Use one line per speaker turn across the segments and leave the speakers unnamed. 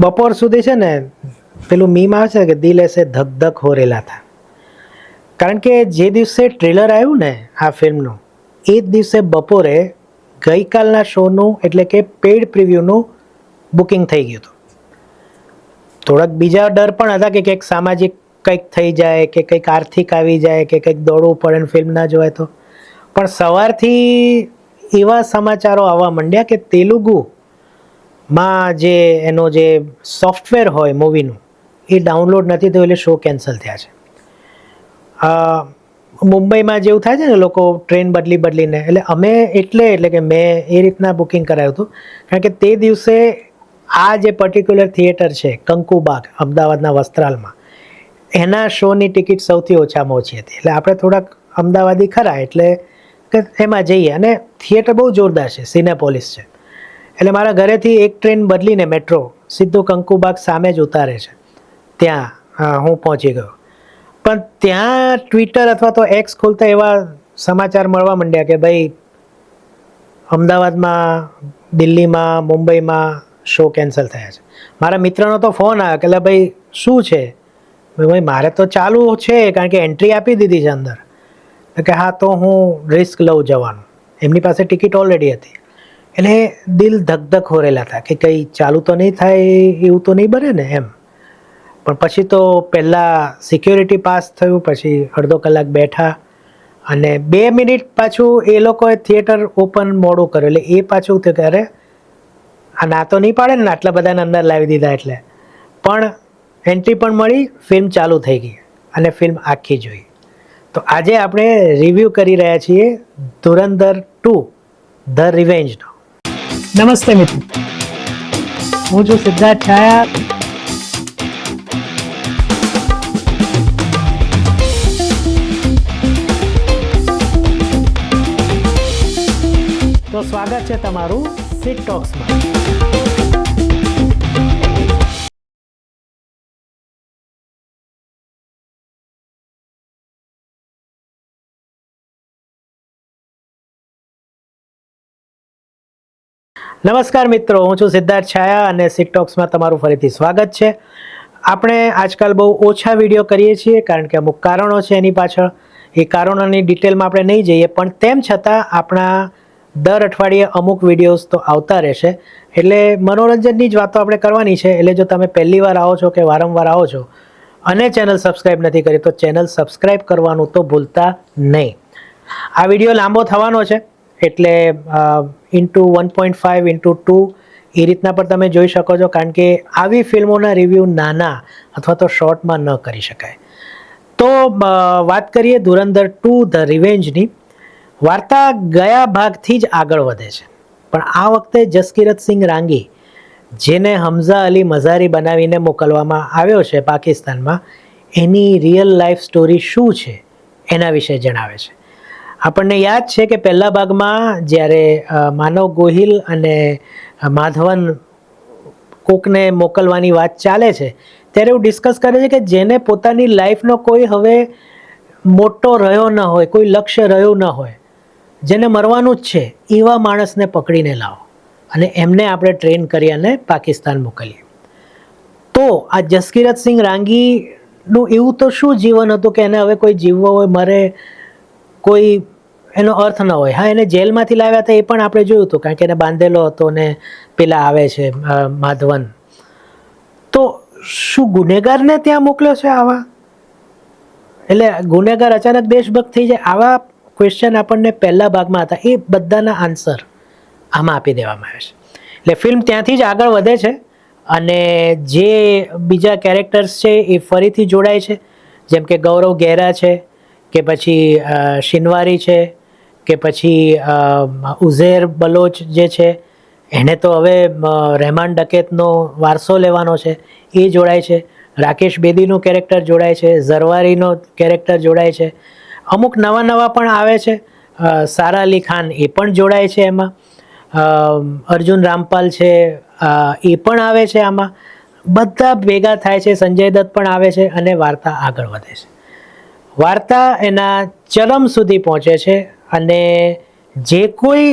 બપોર સુધી છે ને પેલું મીમ આવે છે કે દિલ એસે ધક ધક હો રેલા થા. કારણ કે જે દિવસે ટ્રેલર આવ્યું ને આ ફિલ્મનું એ જ દિવસે બપોરે ગઈકાલના શોનું એટલે કે પેઇડ પ્રિવ્યૂનું બુકિંગ થઈ ગયું હતું. થોડાક બીજા ડર પણ હતા કે કંઈક સામાજિક કંઈક થઈ જાય કે કંઈક આર્થિક આવી જાય કે કંઈક દોડવું પડે ને ફિલ્મ ના જોવાય તો. પણ સવારથી એવા સમાચારો આવવા માંડ્યા કે તેલુગુમાં જે એનો જે સોફ્ટવેર હોય મૂવીનું એ ડાઉનલોડ નથી થયું એટલે શો કેન્સલ થયા છે. મુંબઈમાં જેવું થાય છે ને લોકો ટ્રેન બદલીને એટલે અમે એટલે કે મેં એ રીતના બુકિંગ કરાવ્યું હતું કારણ કે તે દિવસે આ જે પર્ટિક્યુલર થિયેટર છે કંકુબાગ અમદાવાદના વસ્ત્રાલમાં એના શોની ટિકિટ સૌથી ઓછામાં ઓછી હતી એટલે આપણે થોડાક અમદાવાદી ખરા એટલે એમાં જઈએ અને થિયેટર બહુ જોરદાર છે સિનેપોલિસ છે એટલે મારા ઘરેથી એક ટ્રેન બદલીને મેટ્રો સીધું કંકુબાગ સામે જ ઉતારે છે ત્યાં હું પહોંચી ગયો. પણ ત્યાં ટ્વિટર અથવા તો એક્સ ખોલતા એવા સમાચાર મળવા માંડ્યા કે ભાઈ અમદાવાદમાં દિલ્હીમાં મુંબઈમાં શો કેન્સલ થયા છે. મારા મિત્રનો તો ફોન આવ્યો કે ભાઈ શું છે? ભાઈ મારે તો ચાલુ છે કારણ કે એન્ટ્રી આપી દીધી છે અંદર. કે હા તો હું રિસ્ક લઉં જવાનું. એમની પાસે ટિકિટ ઓલરેડી હતી એટલે દિલ ધક ધક હોરેલા હતા કે કંઈ ચાલુ તો નહીં થાય એવું તો નહીં બને ને એમ. પણ પછી તો પહેલાં સિક્યોરિટી પાસ થયું પછી અડધો કલાક બેઠા અને 2 મિનિટ પાછું એ લોકોએ થિયેટર ઓપન મોડું કર્યું એટલે એ પાછું થયું કે અરે આ ના તો નહીં પાડે ને આટલા બધાને અંદર લાવી દીધા એટલે. પણ એન્ટ્રી પણ મળી, ફિલ્મ ચાલુ થઈ ગઈ અને ફિલ્મ આખી જોઈ. તો આજે આપણે રિવ્યૂ કરી રહ્યા છીએ ધુરંધર 2 ધ રિવેન્જનો. નમસ્તે મિત્રો, હું છું સિદ્ધાર્થ છાયા. તો સ્વાગત છે તમારું સિટ ટોક્સમાં. નમસ્કાર મિત્રો, હું છું સિદ્ધાર્થ છાયા અને સિટ ટોક્સમાં તમારું ફરીથી સ્વાગત છે. આપણે આજકાલ બહુ ઓછા વિડીયો કરીએ છીએ કારણ કે અમુક કારણો છે એની પાછળ. એ કારણોની ડિટેલમાં આપણે નહીં જઈએ પણ તેમ છતાં આપણા દર અઠવાડિયે અમુક વિડીયોઝ તો આવતા રહેશે એટલે મનોરંજનની જ વાતો આપણે કરવાની છે. એટલે જો તમે પહેલી વાર આવો છો કે વારંવાર આવો છો અને ચેનલ સબસ્ક્રાઈબ નથી કરી તો ચેનલ સબસ્ક્રાઈબ કરવાનું તો ભૂલતા નહીં. આ વિડીયો લાંબો થવાનો છે એટલે ઇન્ટુ 1.5 ઇન્ટુ 2 એ રીતના પણ તમે જોઈ શકો છો કારણ કે આવી ફિલ્મોના રિવ્યૂ નાના અથવા તો શોર્ટમાં ન કરી શકાય. તો વાત કરીએ ધુરંધર 2 ધ રિવેન્જની. વાર્તા ગયા ભાગથી જ આગળ વધે છે પણ આ વખતે જસકિરતસિંહ રાંગી જેને હમઝા અલી મઝારી બનાવીને મોકલવામાં આવ્યો છે પાકિસ્તાનમાં એની રિયલ લાઈફ સ્ટોરી શું છે એના વિશે જણાવે છે. આપણને યાદ છે કે પહેલા ભાગમાં જ્યારે માનવ ગોહિલ અને માધવન કોકને મોકલવાની વાત ચાલે છે ત્યારે એવું ડિસ્કસ કરે છે કે જેને પોતાની લાઈફનો કોઈ હવે મોટો રહ્યો ન હોય, કોઈ લક્ષ્ય રહ્યું ન હોય, જેને મરવાનું જ છે એવા માણસને પકડીને લાવો અને એમને આપણે ટ્રેન કરી અને પાકિસ્તાન મોકલીએ. તો આ જસકિરતસિંહ રાંગીનું એવું તો શું જીવન હતું કે એને હવે કોઈ જીવવો હોય મરે કોઈ એનો અર્થ ન હોય. હા, એને જેલમાંથી લાવ્યા હતા એ પણ આપણે જોયું હતું કારણ કે એને બાંધેલો હતો ને પેલા આવે છે માધવન. તો શું ગુનેગારને ત્યાં મોકલ્યો છે આવા? એટલે ગુનેગાર અચાનક દેશભક્ત થઈ જાય આવા ક્વેશ્ચન આપણને પહેલા ભાગમાં હતા એ બધાના આન્સર આમાં આપી દેવામાં આવે છે. એટલે ફિલ્મ ત્યાંથી જ આગળ વધે છે અને જે બીજા કેરેક્ટર્સ છે એ ફરીથી જોડાય છે જેમ કે ગૌરવ ગેહરા છે કે પછી શિનવારી છે કે પછી ઉઝેર બલોચ જે છે એને તો હવે રહેમાન ડકેતનો વારસો લેવાનો છે એ જોડાય છે. રાકેશ બેદીનું કેરેક્ટર જોડાય છે, ઝરવારીનો કેરેક્ટર જોડાય છે, અમુક નવા પણ આવે છે. સારા અલી ખાન એ પણ જોડાય છે એમાં, અર્જુન રામપાલ છે એ પણ આવે છે આમાં. બધા ભેગા થાય છે, સંજય દત્ત પણ આવે છે અને વાર્તા આગળ વધે છે. વાર્તા એના ચરમ સુધી પહોંચે છે અને જે કોઈ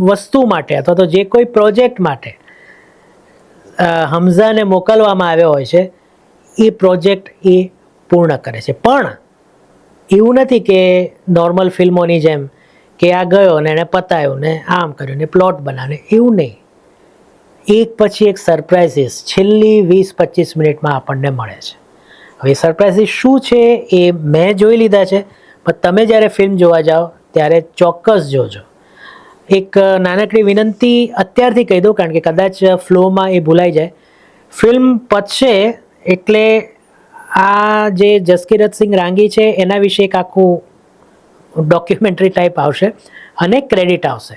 વસ્તુ માટે અથવા તો જે કોઈ પ્રોજેક્ટ માટે હમઝાને મોકલવામાં આવ્યો હોય છે એ પ્રોજેક્ટ એ પૂર્ણ કરે છે. પણ એવું નથી કે નોર્મલ ફિલ્મોની જેમ કે આ ગયો ને એણે પતાવ્યું ને આમ કર્યું ને પ્લોટ બનાવ્યો, એવું નહીં. એક પછી એક સરપ્રાઇઝીસ છેલ્લી 20-25 મિનિટમાં આપણને મળે છે. હવે સરપ્રાઇઝીસ શું છે એ મેં જોઈ લીધા છે, પણ તમે જ્યારે ફિલ્મ જોવા જાઓ ત્યારે ચોક્કસ જોજો. એક નાનકડી વિનંતી અત્યારથી કહી દઉં, કારણ કે કદાચ ફ્લોમાં એ ભૂલાઈ જાય. ફિલ્મ પતશે એટલે આ જે જસકીરતસિંહ રાંગી છે એના વિશે એક આખું ડોક્યુમેન્ટરી ટાઈપ આવશે અને ક્રેડિટ આવશે.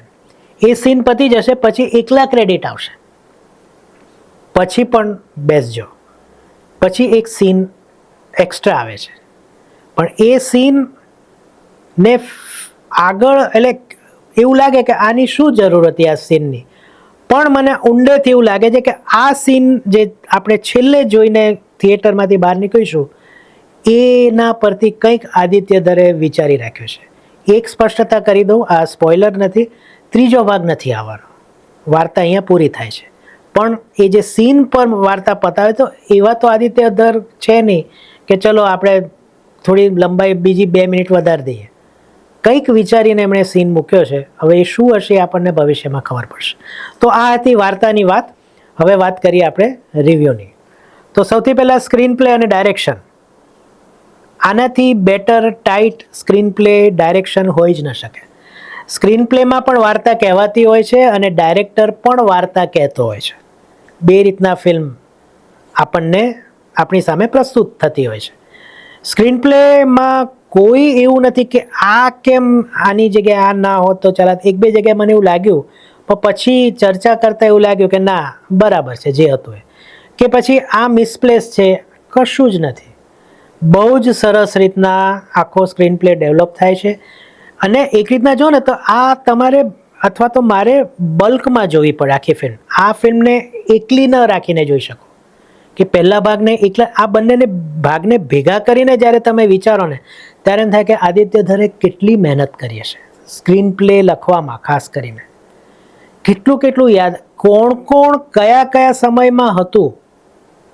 એ સીન પતી જશે પછી એકલા ક્રેડિટ આવશે, પછી પણ બેસજો, પછી એક સીન એક્સ્ટ્રા આવે છે. પણ એ સીન ને આગળ એટલે એવું લાગે કે આની શું જરૂર હતી આ સીનની, પણ મને ઊંડેથી એવું લાગે છે કે આ સીન જે આપણે છેલ્લે જોઈને થિયેટરમાંથી બહાર નીકળીશું એના પરથી કંઈક આદિત્ય દરે વિચારી રાખ્યું છે. એક સ્પષ્ટતા કરી દઉં, આ સ્પોઇલર નથી, ત્રીજો ભાગ નથી આવવાનો. વાર્તા અહીંયા પૂરી થાય છે, પણ એ જે સીન પર વાર્તા પતાવે તો એવા તો આદિત્ય દર છે નહીં કે ચલો આપણે થોડી લંબાઈ બીજી 2 મિનિટ વધારી દઈએ. કંઈક વિચારીને એમણે સીન મૂક્યો છે. હવે એ શું હશે એ આપણને ભવિષ્યમાં ખબર પડશે. તો આ હતી વાર્તાની વાત. હવે વાત કરીએ આપણે રિવ્યૂની. તો સૌથી પહેલાં સ્ક્રીન પ્લે અને ડાયરેક્શન. આનાથી better tight screenplay direction હોઈ જ ન શકે. સ્ક્રીન પ્લેમાં પણ વાર્તા કહેવાતી હોય છે અને ડાયરેક્ટર પણ વાર્તા કહેતો હોય છે. બે રીતના ફિલ્મ આપણને આપણી સામે પ્રસ્તુત થતી હોય છે. સ્ક્રીન પ્લેમાં કોઈ એવું નથી કે આ કેમ આની જગ્યાએ આ ના હોત તો ચાલત. 1-2 જગ્યાએ મને એવું લાગ્યું, પણ પછી ચર્ચા કરતાં એવું લાગ્યું કે ના બરાબર છે જે હતું એ, કે પછી આ મિસપ્લેસ છે. કશું જ નથી. બહુ જ સરસ રીતના આખો સ્ક્રીન પ્લે ડેવલપ થાય છે. અને એક રીતના જો ને તો આ તમારે અથવા તો મારે બલ્કમાં જોવી પડે આખી ફિલ્મ. આ ફિલ્મને એકલી ન રાખીને જોઈ શકો કે પહેલા ભાગને એકલા, આ બંનેને ભાગને ભેગા કરીને જ્યારે તમે વિચારો ને ત્યારે એમ થાય કે આદિત્ય દરે કેટલી મહેનત કરી હશે સ્ક્રીન પ્લે લખવામાં. ખાસ કરીને કેટલું યાદ, કોણ કયા સમયમાં હતું,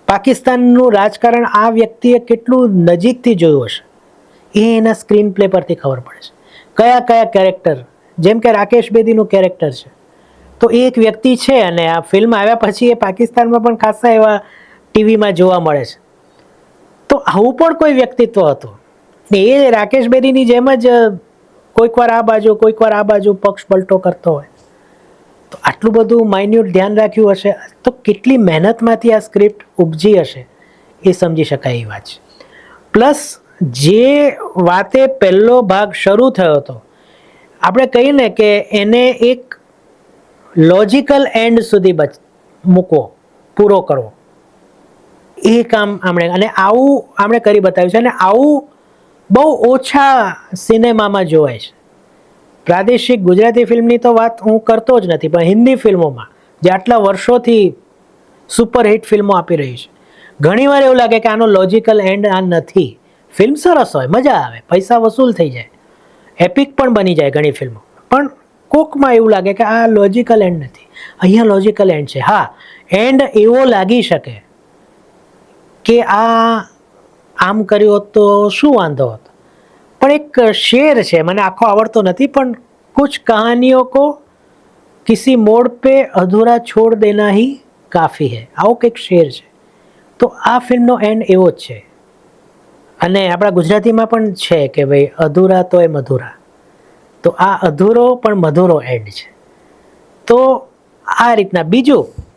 પાકિસ્તાનનું રાજકારણ આ વ્યક્તિએ કેટલું નજીકથી જોયું હશે એ એના સ્ક્રીન પ્લે પરથી ખબર પડે છે. કયા કેરેક્ટર, જેમ કે રાકેશ બેદીનું કેરેક્ટર છે તો એ એક વ્યક્તિ છે અને આ ફિલ્મ આવ્યા પછી એ પાકિસ્તાનમાં પણ ખાસા એવા ટીવીમાં જોવા મળે છે. તો આવું પણ કોઈ વ્યક્તિત્વ હતું. એ રાકેશ બેદીની જેમ જ કોઈક વાર આ બાજુ કોઈક વાર આ બાજુ પક્ષ પલટો કરતો હોય. તો આટલું બધું માઇન્યુટ ધ્યાન રાખ્યું હશે તો કેટલી મહેનતમાંથી આ સ્ક્રિપ્ટ ઉપજી હશે એ સમજી શકાય એ વાત છે. પ્લસ જે વાતે પહેલો ભાગ શરૂ થયો હતો, આપણે કહીએ ને કે એને એક લોજિકલ એન્ડ સુધી મૂકવો, પૂરો કરવો, એ કામ આપણે અને આવું આપણે કરી બતાવ્યું છે. અને આવું બહુ ઓછા સિનેમામાં જોવાય છે. પ્રાદેશિક ગુજરાતી ફિલ્મની તો વાત હું કરતો જ નથી, પણ હિન્દી ફિલ્મોમાં જે આટલા વર્ષોથી સુપરહિટ ફિલ્મો આપી રહી છે, ઘણીવાર એવું લાગે કે આનો લોજિકલ એન્ડ આ નથી. ફિલ્મ સરસ હોય, મજા આવે, પૈસા વસૂલ થઈ જાય, એપિક પણ બની જાય ઘણી ફિલ્મો, પણ કોકમાં એવું લાગે કે આ લોજિકલ એન્ડ નથી. અહીંયા લોજિકલ એન્ડ છે. હા, એન્ડ એવો લાગી શકે કે આ આમ કર્યું હોત તો શું વાંધો હતો, પણ એક શેર છે, મને આખો આવડતો નથી, પણ કુછ કહાનીઓ કો કિસી મોડ पे અધૂરા છોડ દેના ही કાફી है, આવો કંઈક શેર છે. તો આ ફિલ્મનો એન્ડ એવો જ છે. અને આપણા ગુજરાતીમાં પણ છે કે ભાઈ અધૂરા તો એ મધુરા. તો આ અધૂરો પણ મધુરો એન્ડ છે. તો આ રીતના બીજું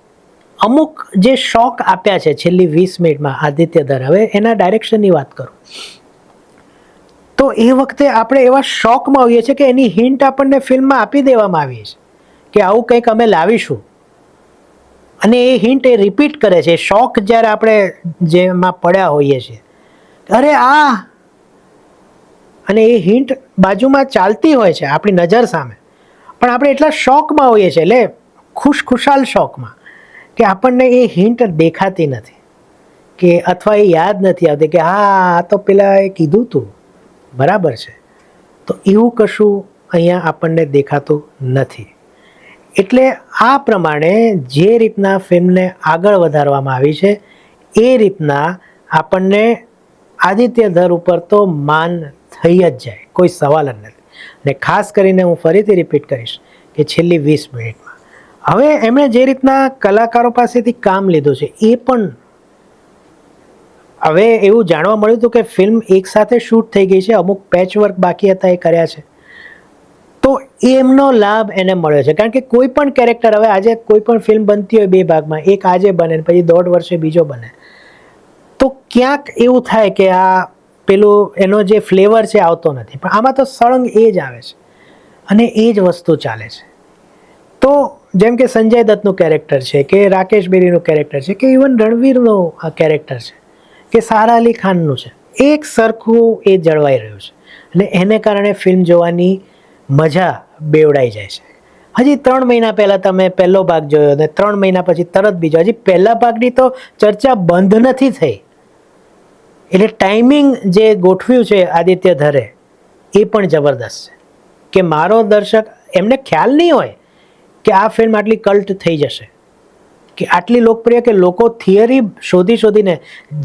અમુક જે શોક આપ્યા છે છેલ્લી 20 મિનિટમાં આદિત્ય દર, હવે એના ડાયરેક્શનની વાત કરું તો એ વખતે આપણે એવા શોકમાં આવીએ છીએ કે એની હિન્ટ આપણને ફિલ્મમાં આપી દેવામાં આવી છે કે આવું કંઈક અમે લાવીશું, અને એ હિન્ટ એ રિપીટ કરે છે. શોક જ્યારે આપણે જેમાં પડ્યા હોઈએ છીએ, અરે આ, અને એ હિન્ટ બાજુમાં ચાલતી હોય છે આપણી નજર સામે, પણ આપણે એટલા શોકમાં હોઈએ છીએ, એટલે ખુશાલ શોકમાં, કે આપણને એ હિન્ટ દેખાતી નથી કે અથવા એ યાદ નથી આવતી કે હા આ તો પેલા એ કીધું તું, બરાબર છે. તો એવું કશું અહીંયા આપણને દેખાતું નથી. એટલે આ પ્રમાણે જે રીતના ફિલ્મને આગળ વધારવામાં આવી છે એ રીતના આપણને આદિત્ય ધર ઉપર તો માન થઈ જ જાય, કોઈ સવાલ જ નથી. અને ખાસ કરીને હું ફરીથી રિપીટ કરીશ કે છેલ્લી 20 મિનિટમાં હવે એમણે જે રીતના કલાકારો પાસેથી કામ લીધું છે એ પણ હવે એવું જાણવા મળ્યું હતું કે ફિલ્મ એક સાથે શૂટ થઈ ગઈ છે, અમુક પેચવર્ક બાકી હતા એ કર્યા છે, તો એમનો લાભ એને મળ્યો છે. કારણ કે કોઈ પણ કેરેક્ટર, હવે આજે કોઈ પણ ફિલ્મ બનતી હોય 2 ભાગમાં, એક આજે બને પછી 1.5 વર્ષે બીજો બને, તો ક્યાંક એવું થાય કે આ પેલું એનો જે ફ્લેવર છે આવતો નથી. પણ આમાં તો સળંગ એ જ આવે છે અને એ જ વસ્તુ ચાલે છે. તો જેમ કે સંજય દત્તનું કેરેક્ટર છે, કે રાકેશ બેરીનું કેરેક્ટર છે, કે ઇવન રણવીરનું આ કેરેક્ટર છે, કે સારા અલી ખાનનું છે, એક સરખું એ જળવાઈ રહ્યું છે અને એને કારણે ફિલ્મ જોવાની મજા બેવડાઈ જાય છે. હજી 3 મહિના પહેલાં તમે પહેલો ભાગ જોયો અને 3 મહિના પછી તરત બીજો, હજી પહેલા ભાગની તો ચર્ચા બંધ નથી થઈ. એટલે ટાઈમિંગ જે ગોઠવ્યું છે આદિત્ય ધરે એ પણ જબરદસ્ત છે કે મારો દર્શક, એમને ખ્યાલ નહીં હોય કે આ ફિલ્મ આટલી કલ્ટ થઈ જશે, કે આટલી લોકપ્રિય, કે લોકો થિયરી શોધીને,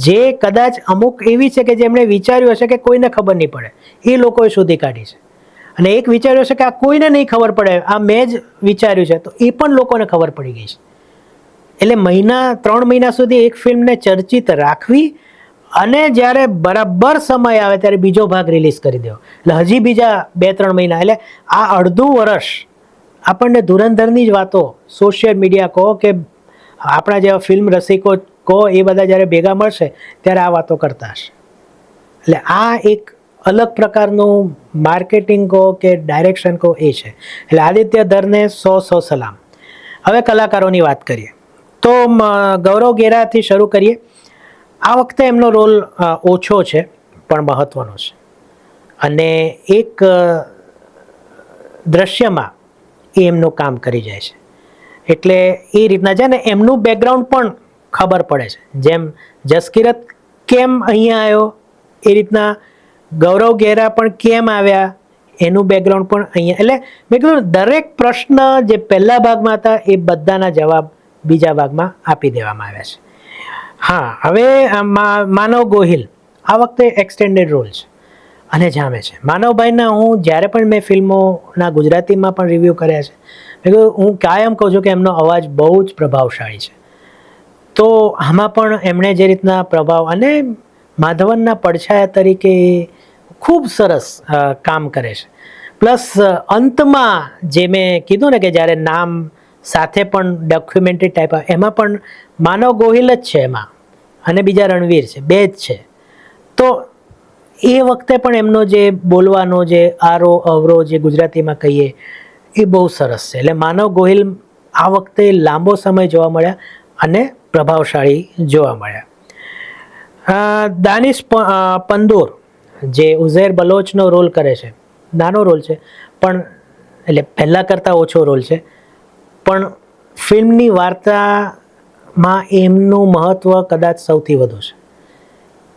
જે કદાચ અમુક એવી છે કે જે એમણે વિચાર્યું હશે કે કોઈને ખબર નહીં પડે, એ લોકોએ શોધી કાઢી છે. અને એક વિચાર્યું હશે કે આ કોઈને નહીં ખબર પડે, આ મેં જ વિચાર્યું છે, તો એ પણ લોકોને ખબર પડી ગઈ છે. એટલે 3 મહિના સુધી એક ફિલ્મને ચર્ચિત રાખવી અને જ્યારે બરાબર સમય આવે ત્યારે બીજો ભાગ રિલીઝ કરી દેવો, એટલે હજી બીજા 2-3 મહિના, એટલે આ અડધું વર્ષ આપણને ધુરંધરની જ વાતો, સોશિયલ મીડિયા કહો કે આપણા જેવા ફિલ્મ રસિકો કહો, એ બધા જ્યારે ભેગા મળશે ત્યારે આ વાતો કરતા હશે. એટલે આ એક અલગ પ્રકારનું માર્કેટિંગ કહો કે ડાયરેક્શન કહો એ છે. એટલે આદિત્ય ધરને 100 સલામ. હવે કલાકારોની વાત કરીએ તો ગૌરવ ગેરાથી શરૂ કરીએ. આ વખતે એમનો રોલ ઓછો છે પણ મહત્વનો છે અને એક દ્રશ્યમાં એ એમનું કામ કરી જાય છે. એટલે એ રીતના છે ને એમનું બેકગ્રાઉન્ડ પણ ખબર પડે છે. જેમ જસકિરત કેમ અહીંયા આવ્યો એ રીતના ગૌરવ ગેહરા પણ કેમ આવ્યા એનું બેકગ્રાઉન્ડ પણ અહીંયા. એટલે મેં કીધું દરેક પ્રશ્ન જે પહેલા ભાગમાં હતા એ બધાના જવાબ બીજા ભાગમાં આપી દેવામાં આવ્યા છે. હા, હવે માનવ ગોહિલ આ વખતે એક્સટેન્ડેડ રોલ છે અને જામે છે. માનવભાઈના હું જ્યારે પણ મેં ફિલ્મોના ગુજરાતીમાં પણ રિવ્યૂ કર્યા છે, મેં કહ્યું, હું કાયમ કહું છું કે એમનો અવાજ બહુ જ પ્રભાવશાળી છે. તો આમાં પણ એમણે જે રીતના પ્રભાવ અને માધવનના પડછાયા તરીકે ખૂબ સરસ કામ કરે છે. પ્લસ અંતમાં જે મેં કીધું ને કે જ્યારે નામ સાથે પણ ડોક્યુમેન્ટરી ટાઈપ આવે, એમાં પણ માનવ ગોહિલ જ છે એમાં અને બીજા રણવીર છે, 2 જ છે. તો એ વખતે પણ એમનો જે બોલવાનો જે આરો અવરો જે ગુજરાતીમાં કહીએ એ બહુ સરસ છે. એટલે માનવ ગોહિલ આ વખતે લાંબો સમય જોવા મળ્યા અને પ્રભાવશાળી જોવા મળ્યા. દાનિશ પંદોર જે ઉઝૈર બલોચનો રોલ કરે છે, નાનો રોલ છે પણ, એટલે પહેલાં કરતાં ઓછો રોલ છે, પણ ફિલ્મની વાર્તામાં એમનું મહત્ત્વ કદાચ સૌથી વધુ છે.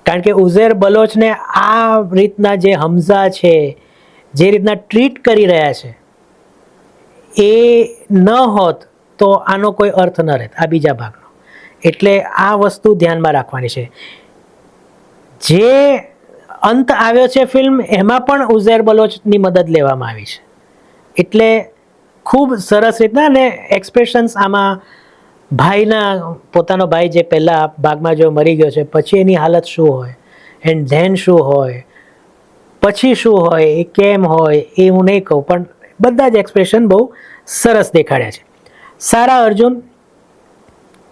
કારણ કે ઉઝૈર બલોચને આ રીતના જે હમઝા છે, જે રીતના ટ્રીટ કરી રહ્યા છે, એ ન હોત તો આનો કોઈ અર્થ ન રહેત આ બીજા ભાગનો. એટલે આ વસ્તુ ધ્યાનમાં રાખવાની છે. જે અંત આવ્યો છે ફિલ્મ, એમાં પણ ઉઝૈર બલોચની મદદ લેવામાં આવી છે. એટલે ખૂબ સરસ રીતના, અને એક્સપ્રેશન્સ આમાં ભાઈના, પોતાનો ભાઈ જે પહેલા ભાગમાં જો મરી ગયો છે પછી એની હાલત શું હોય, એન્ડ ધેન શું હોય, પછી શું હોય, એ કેમ હોય એ હું નહીં કહું, પણ બધા જ એક્સપ્રેશન બહુ સરસ દેખાડ્યા છે. સારા અર્જુન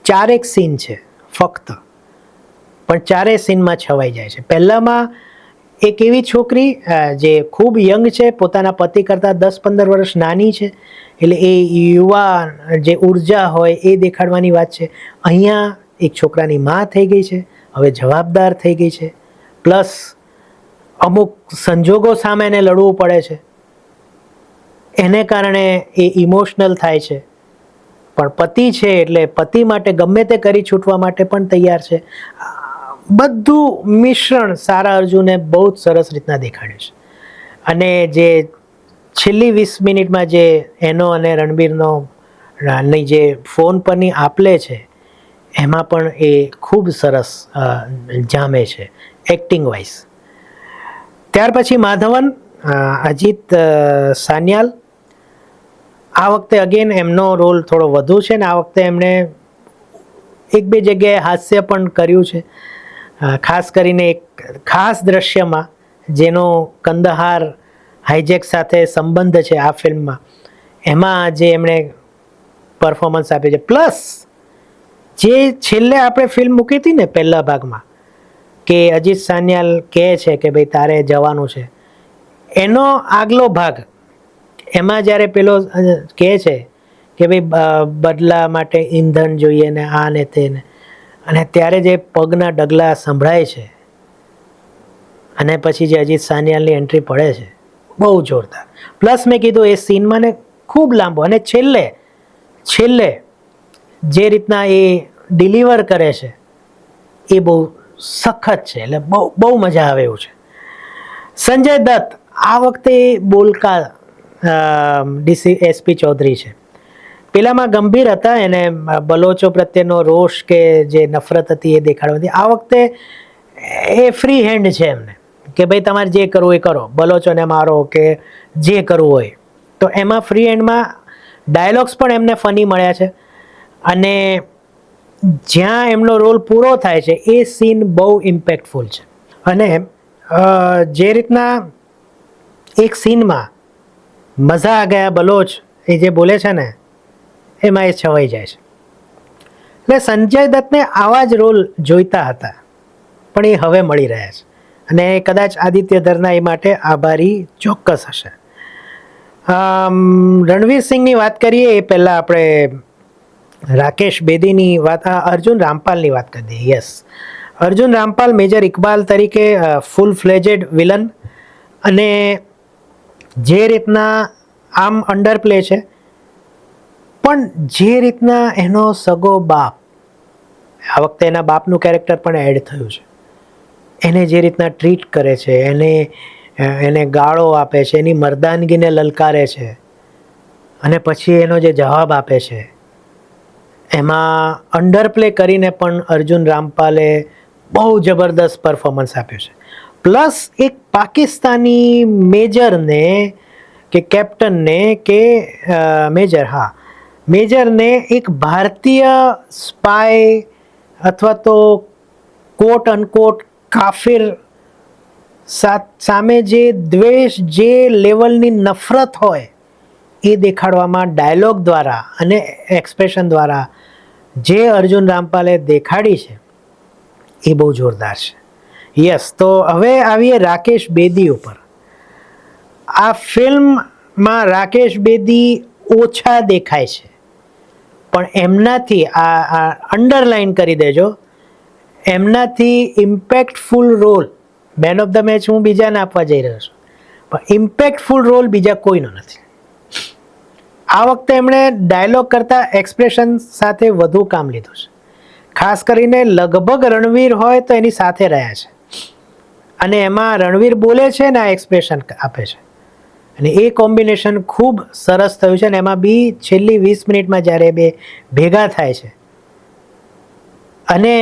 4 સીન છે ફક્ત, પણ 4 સીનમાં છવાઈ જાય છે. પહેલામાં એક એવી છોકરી જે ખૂબ યંગ છે, પોતાના પતિ કરતાં 10-15 વર્ષ નાની છે, એટલે એ યુવા જે ઉર્જા હોય એ દેખાડવાની વાત છે. અહીંયા એક છોકરાની માં થઈ ગઈ છે, હવે જવાબદાર થઈ ગઈ છે, પ્લસ અમુક સંજોગો સામે એને લડવું પડે છે, એને કારણે એ ઇમોશનલ થાય છે, પણ પતિ છે એટલે પતિ માટે ગમે તે કરી છૂટવા માટે પણ તૈયાર છે. બધું મિશ્રણ સારા અર્જુને બહુ જ સરસ રીતના દેખાડ્યું છે. અને જે છેલ્લી 20 મિનિટમાં જે એનો અને રણબીરનો ની જે ફોન પરની આપલે છે એમાં પણ એ ખૂબ સરસ જામે છે એક્ટિંગ વાઇઝ. ત્યાર પછી માધવન, અજીત સાન્યાલ. આ વખતે અગેન એમનો રોલ થોડો વધુ છે ને આ વખતે એમણે એક બે જગ્યાએ હાસ્ય પણ કર્યું છે. ખાસ કરીને એક ખાસ દ્રશ્યમાં જેનો કંદહાર હાઈજેક સાથે સંબંધ છે આ ફિલ્મમાં, એમાં જે એમણે પરફોર્મન્સ આપ્યું છે. પ્લસ જે છેલ્લે આપણે ફિલ્મ મૂકી હતી ને પહેલા ભાગમાં, કે અજીત સાન્યાલ કહે છે કે ભાઈ તારે જવાનું છે, એનો આગલો ભાગ એમાં જ્યારે પેલો કહે છે કે ભાઈ બદલા માટે ઈંધણ જોઈએ ને આ ને તે ને, અને ત્યારે જે પગના ડગલા સંભળાય છે અને પછી જે અજીત સાન્યાલની એન્ટ્રી પડે છે, બહુ જોરદાર. પ્લસ મેં કીધું એ સીનમાં ને ખૂબ લાંબો, અને છેલ્લે જે રીતના એ ડિલિવર કરે છે એ બહુ સખત છે, એટલે બહુ મજા આવે એવું છે. સંજય દત્ત આ વખતે બોલકા એસપી ચૌધરી છે. પેલામાં ગંભીર હતા, એને બલોચો પ્રત્યેનો રોષ કે જે નફરત હતી એ દેખાડવાની. આ વખતે એ ફ્રી હેન્ડ છે એમને કે ભાઈ તમારે જે કરવું એ કરો, બલોચોને મારો કે જે કરવું હોય. તો એમાં ફ્રી હેન્ડમાં ડાયલોગ્સ પણ એમને ફની મળ્યા છે, અને જ્યાં એમનો રોલ પૂરો થાય છે એ સીન બહુ ઇમ્પેક્ટફુલ છે. અને જે રીતના એક સીનમાં મજા આ ગયા બલોચ એ જે બોલે છે ને, એમાં એ છવાઈ જાય છે. એટલે સંજય દત્તને આવા જ રોલ જોઈતા હતા, પણ એ હવે મળી રહ્યા છે, અને કદાચ આદિત્ય ધરના એ માટે આભારી ચોક્કસ હશે. રણવીર સિંહની વાત કરીએ એ પહેલાં આપણે રાકેશ બેદીની વાત, અર્જુન રામપાલની વાત કરી દઈએ. યસ, અર્જુન રામપાલ મેજર ઇકબાલ તરીકે ફૂલ ફ્લેજેડ વિલન, અને જે રીતના આમ અંડર પ્લે છે, પણ જે રીતના એનો સગો બાપ, આ વખતે એના બાપનું કેરેક્ટર પણ એડ થયું છે, એને જે રીતના ટ્રીટ કરે છે, એને ગાળો આપે છે, એની મર્દાનગીને લલકારે છે, અને પછી એનો જે જવાબ આપે છે, એમાં અંડર પ્લે કરીને પણ અર્જુન રામપાલે બહુ જબરદસ્ત પરફોર્મન્સ આપ્યું છે. પ્લસ એક પાકિસ્તાની મેજરને કે કેપ્ટનને કે મેજરને એક ભારતીય સ્પાય અથવા તો કોટ અનકોટ કાફિર સામે જે દ્વેષ, જે લેવલની નફરત હોય એ દેખાડવામાં ડાયલોગ દ્વારા અને એક્સપ્રેશન દ્વારા જે અર્જુન રામપાલે દેખાડી છે એ બહુ જોરદાર છે. યસ, તો હવે આવીએ રાકેશ બેદી ઉપર. આ ફિલ્મમાં રાકેશ બેદી ઓછા દેખાય છે, પણ એમનાથી આ અંડરલાઈન કરી દેજો, એમનાથી impactful role, man of the match હું બીજાને આપવા જઈ રહ્યો છું, પણ ઇમ્પેક્ટફુલ રોલ બીજા કોઈનો નથી. આ વખતે એમણે ડાયલોગ કરતાં એક્સપ્રેશન સાથે વધુ કામ લીધું છે. ખાસ કરીને લગભગ રણવીર હોય તો એની સાથે રહ્યા છે, અને એમાં રણવીર બોલે છે ને આ એક્સપ્રેશન આપે છે, અને એ કોમ્બિનેશન ખૂબ સરસ થયું છે. અને એમાં બી છેલ્લી 20 મિનિટમાં જ્યારે બે ભેગા થાય છે અને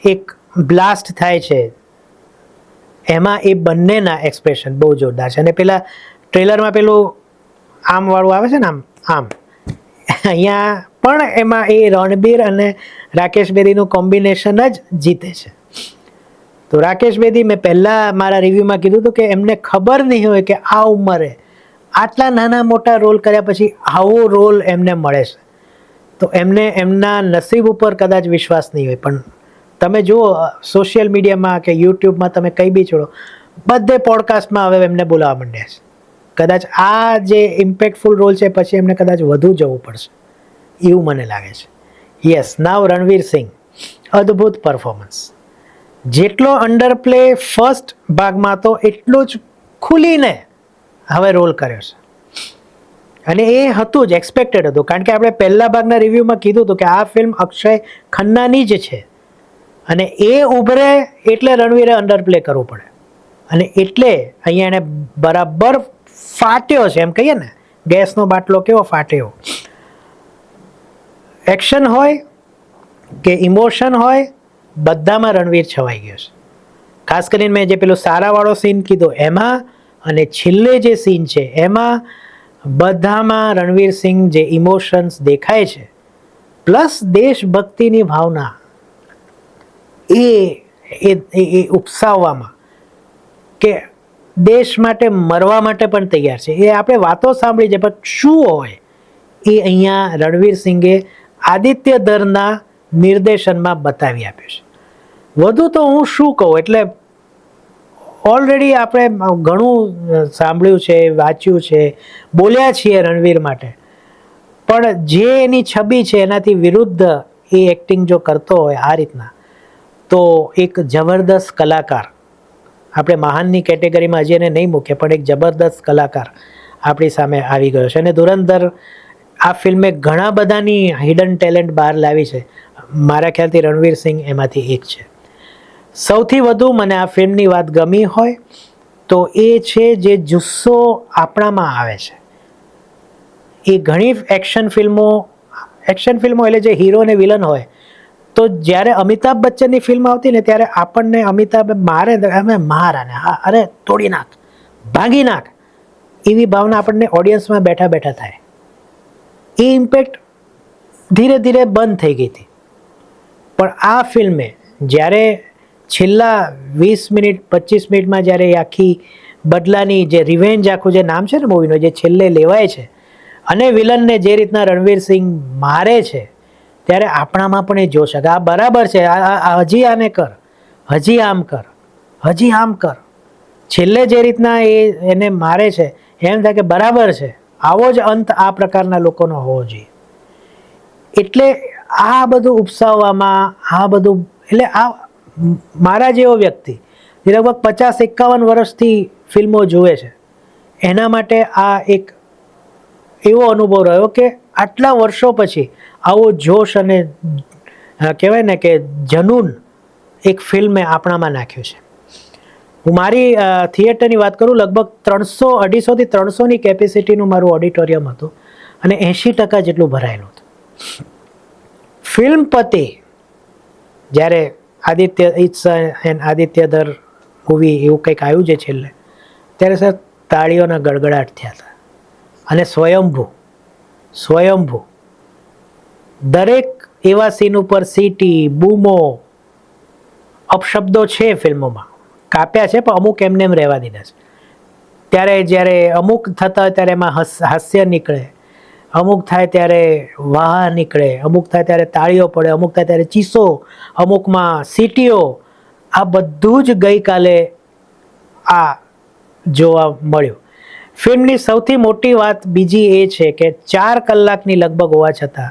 એક બ્લાસ્ટ થાય છે, એમાં એ બંનેના એક્સપ્રેશન બહુ જોરદાર છે. અને પેલા ટ્રેલરમાં પેલું આમ વાળું આવે છે ને, આમ અહીંયા પણ એમાં એ રણબીર અને રાકેશ બેદીનું કોમ્બિનેશન જ જીતે છે. તો રાકેશ બેદી, મેં પહેલાં મારા રિવ્યૂમાં કીધું હતું કે એમને ખબર નહીં હોય કે આ ઉંમરે આટલા નાના મોટા રોલ કર્યા પછી આવો રોલ એમને મળે છે, તો એમને એમના નસીબ ઉપર કદાચ વિશ્વાસ નહીં હોય. પણ તમે જુઓ સોશિયલ મીડિયામાં કે યુટ્યુબમાં તમે કંઈ બી છોડો, બધે પોડકાસ્ટમાં હવે એમને બોલાવવા માંડ્યા છે. કદાચ આ જે ઇમ્પેક્ટફુલ રોલ છે પછી એમને કદાચ વધુ જવું પડશે એવું મને લાગે છે. યસ, નાવ રણવીર સિંહ, અદ્ભુત પરફોર્મન્સ. જેટલો અંડર પ્લે ફર્સ્ટ ભાગમાં હતો એટલો જ ખુલીને હવે રોલ કર્યો છે, અને એ હતું જ, એક્સપેક્ટેડ હતું. કારણ કે આપણે પહેલા ભાગના રિવ્યૂમાં કીધું હતું કે આ ફિલ્મ અક્ષય ખન્નાની જ છે, અને એ ઉભરે એટલે રણવીરે અંડર પ્લે કરવું પડે, અને એટલે અહીંયા એને બરાબર ફાટ્યો છે, એમ કહીએ ને ગેસનો બાટલો કેવો ફાટ્યો, એક્શન હોય કે ઇમોશન હોય, બધામાં રણવીર છવાઈ ગયો છે. ખાસ કરીને મેં જે પેલો સારાવાળો સીન કીધો એમાં, અને છેલ્લે જે સીન છે એમાં, બધામાં રણવીર સિંહ જે ઇમોશન્સ દેખાય છે, પ્લસ દેશભક્તિની ભાવના એ ઉપસાવવામાં, કે દેશ માટે મરવા માટે પણ તૈયાર છે. એ આપણે વાતો સાંભળી છે, પણ શું હોય એ અહીંયા રણવીર સિંઘે આદિત્ય ધરના નિર્દેશનમાં બતાવી આપ્યું છે. વધુ તો હું શું કહું, એટલે ઓલરેડી આપણે ઘણું સાંભળ્યું છે, વાંચ્યું છે, બોલ્યા છીએ રણવીર માટે, પણ જે એની છબી છે એનાથી વિરુદ્ધ એ એક્ટિંગ જો કરતો હોય આ રીતના, તો એક જબરદસ્ત કલાકાર, આપણે મહાનની કેટેગરીમાં હજી એને નહીં મૂકીએ, પણ એક જબરદસ્ત કલાકાર આપણી સામે આવી ગયો છે. અને ધુરંધર આ ફિલ્મે ઘણા બધાની હિડન ટેલેન્ટ બહાર લાવી છે. મારા ખ્યાલથી રણવીર સિંહ એમાંથી એક છે. સૌથી વધુ મને આ ફિલ્મની વાત ગમી હોય તો એ છે જે જુસ્સો આપણામાં આવે છે. એ ઘણી એક્શન ફિલ્મો એટલે જે હીરો અને વિલન હોય, તો જ્યારે અમિતાભ બચ્ચનની ફિલ્મ આવતી ને ત્યારે આપણને અમિતાભ મારે, અમે માર આને, હા અરે તોડી નાખ, ભાગી નાખ, એવી ભાવના આપણને ઓડિયન્સમાં બેઠા બેઠા થાય. એ ઇમ્પેક્ટ ધીરે ધીરે બંધ થઈ ગઈ હતી. પણ આ ફિલ્મે જ્યારે છેલ્લા 20 મિનિટ 25 મિનિટમાં જ્યારે એ આખી બદલાની જે રિવેન્જ, આખું જે નામ છે ને મૂવીનું, જે છેલ્લે લેવાય છે, અને વિલનને જે રીતના રણવીર સિંહ મારે છે, ત્યારે આપણામાં પણ એ જોશ કે આ બરાબર છે, હજી આને કર, હજી આમ કર, હજી આમ કર. છેલ્લે જે રીતના એને મારે છે, એમ થાય કે બરાબર છે, આવો જ અંત આ પ્રકારના લોકોનો હોવો જોઈએ. એટલે આ બધું ઉપસાવવામાં, આ બધું, એટલે આ મારા જેવો વ્યક્તિ જે લગભગ 50-51 વર્ષથી ફિલ્મો જુએ છે, એના માટે આ એક એવો અનુભવ રહ્યો કે આટલા વર્ષો પછી આવો જોશ અને કહેવાય ને કે જનૂન એક ફિલ્મે આપણામાં નાખ્યું છે. હું મારી થિયેટરની વાત કરું, લગભગ 250 થી 300ની કેપેસિટીનું મારું ઓડિટોરિયમ હતું, અને 80% જેટલું ભરાયેલું હતું. ફિલ્મ પતી જ્યારે આદિત્યધર મૂવી એવું કંઈક આવ્યું છે છેલ્લે, ત્યારે સર તાળીઓના ગડગડાટ થયા હતા. અને સ્વયંભૂ દરેક એવા સીન ઉપર સીટી, બૂમો, અપશબ્દો છે ફિલ્મોમાં, કાપ્યા છે, પણ અમુક એમને એમ રહેવા દીધા છે. ત્યારે જ્યારે અમુક થતા હોય ત્યારે એમાં હાસ્ય નીકળે, અમુક થાય ત્યારે વાહ નીકળે, અમુક થાય ત્યારે તાળીઓ પડે, અમુક થાય ત્યારે ચીસો, અમુકમાં સીટીઓ. આ બધું જ ગઈકાલે આ જોવા મળ્યું. ફિલ્મની સૌથી મોટી વાત બીજી એ છે કે 4 કલાકની લગભગ હોવા છતાં,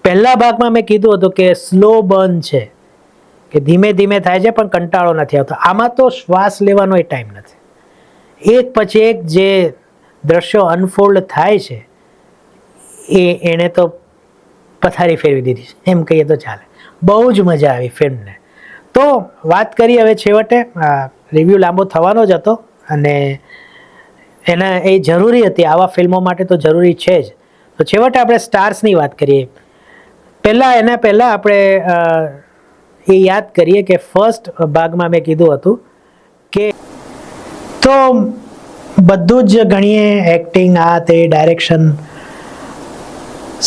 પહેલા ભાગમાં મેં કીધું હતું કે સ્લો બર્ન છે, કે ધીમે ધીમે થાય છે પણ કંટાળો નથી આવતો. આમાં તો શ્વાસ લેવાનો ટાઈમ નથી. એક પછી એક જે દ્રશ્યો અનફોલ્ડ થાય છે, એણે તો પથારી ફેરવી દીધી છે એમ કહીએ તો ચાલે. બહુ જ મજા આવી ફિલ્મને. તો વાત કરી હવે છેવટે, રિવ્યૂ લાંબો થવાનો જ હતો, અને એના એ જરૂરી હતી, આવા ફિલ્મો માટે તો જરૂરી છે જ. તો છેવટે આપણે સ્ટાર્સની વાત કરીએ. એના પહેલાં આપણે એ યાદ કરીએ કે ફર્સ્ટ ભાગમાં મેં કીધું હતું કે તો બધું જ ગણીએ, એક્ટિંગ, આ તે, ડાયરેક્શન,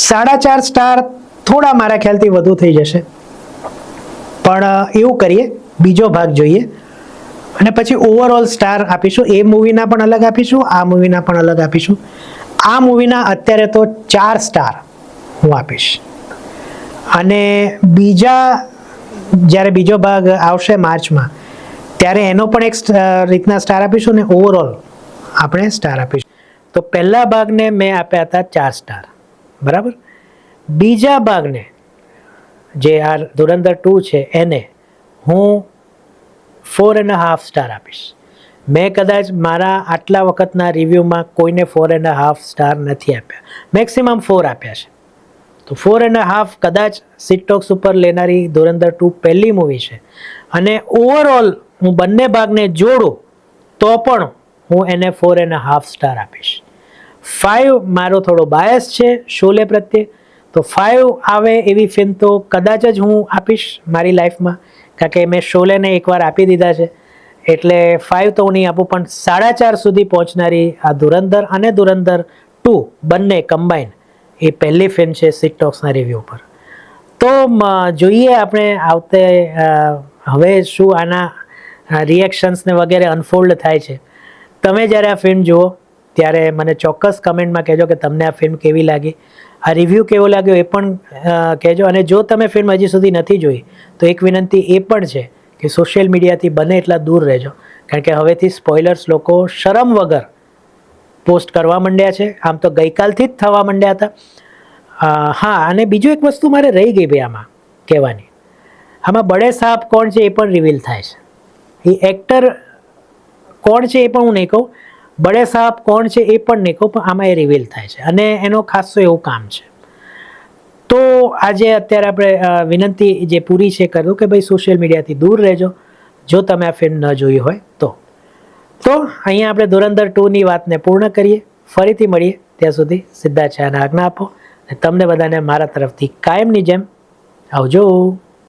4.5 સ્ટાર થોડા મારા ખ્યાલથી વધુ થઈ જશે. પણ એવું કરીએ, બીજો ભાગ જોઈએ અને પછી ઓવરઓલ સ્ટાર આપીશું. એ મૂવીના પણ અલગ આપીશું, આ મૂવીના પણ અલગ આપીશું. આ મૂવીના અત્યારે તો 4 સ્ટાર હું આપીશ, અને જ્યારે બીજો ભાગ આવશે માર્ચમાં, ત્યારે એનો પણ એક રીતના સ્ટાર આપીશું, અને ઓવરઓલ આપણે સ્ટાર આપીશું. તો પહેલા ભાગને મેં આપ્યા હતા 4 સ્ટાર, બરાબર. બીજા ભાગને, જે આ ધુરંધર 2 છે, એને હું 4.5 સ્ટાર આપીશ. મેં કદાચ મારા આટલા વખતના રિવ્યૂમાં કોઈને 4.5 સ્ટાર નથી આપ્યા, મેક્સિમમ 4 આપ્યા છે. તો 4.5 કદાચ સિટોક્સ ઉપર લેનારી ધુરંધર 2 પહેલી મૂવી છે, અને ઓવરઓલ હું બંને ભાગને જોડું તો પણ હું એને 4.5 સ્ટાર આપીશ. 5 મારો થોડો બાયસ છે શોલે પ્રત્યે, તો 5 આવે એવી ફિલ્મ તો કદાચ જ હું આપીશ મારી લાઈફમાં, કારણ કે મેં શોલેને એકવાર આપી દીધા છે, એટલે 5 તો હું નહીં આપું. પણ 4.5 સુધી પહોંચનારી આ ધુરંધર અને ધુરંધર 2 બંને કમ્બાઈન એ પહેલી ફિલ્મ છે સિટ ટોક્સના રિવ્યૂ પર. તો જોઈએ આપણે હવે શું આના રિએક્શન્સ ને વગેરે અનફોલ્ડ થાય છે. તમે જ્યારે આ ફિલ્મ જુઓ ત્યારે મને ચોક્કસ કમેન્ટમાં કહેજો કે તમને આ ફિલ્મ કેવી લાગી, આ રિવ્યૂ કેવો લાગ્યો એ પણ કહેજો. અને જો તમે ફિલ્મ હજી સુધી નથી જોઈ તો એક વિનંતી એ પણ છે કે સોશિયલ મીડિયાથી બને એટલા દૂર રહેજો, કારણ કે હવેથી સ્પોઇલર્સ લોકો શરમ વગર પોસ્ટ કરવા માંડ્યા છે. આમ તો ગઈકાલથી જ થવા માંડ્યા હતા. હા, અને બીજું એક વસ્તુ મારે રહી ગઈ ભાઈ આમાં કહેવાની, આમાં બડે સાહબ કોણ છે એ પણ રિવીલ થાય છે. એ એક્ટર કોણ છે એ પણ હું નહીં કહું, બડે સાહબ કોણ છે એ પણ નહીં કહું, પણ આમાં એ રિવીલ થાય છે અને એનો ખાસો એવું કામ છે. તો આજે અત્યારે આપણે વિનંતી જે પૂરી છે કરું કે ભાઈ સોશિયલ મીડિયાથી દૂર રહેજો જો તમે આ ફિલ્મ ન જોઈ હોય તો. અહીંયા આપણે ધુરંધર 2ની વાતને પૂર્ણ કરીએ. ફરીથી મળીએ, ત્યાં સુધી સિદ્ધાર્થ શાહને આજ્ઞા આપો. તમને બધાને મારા તરફથી કાયમની જેમ આવજો.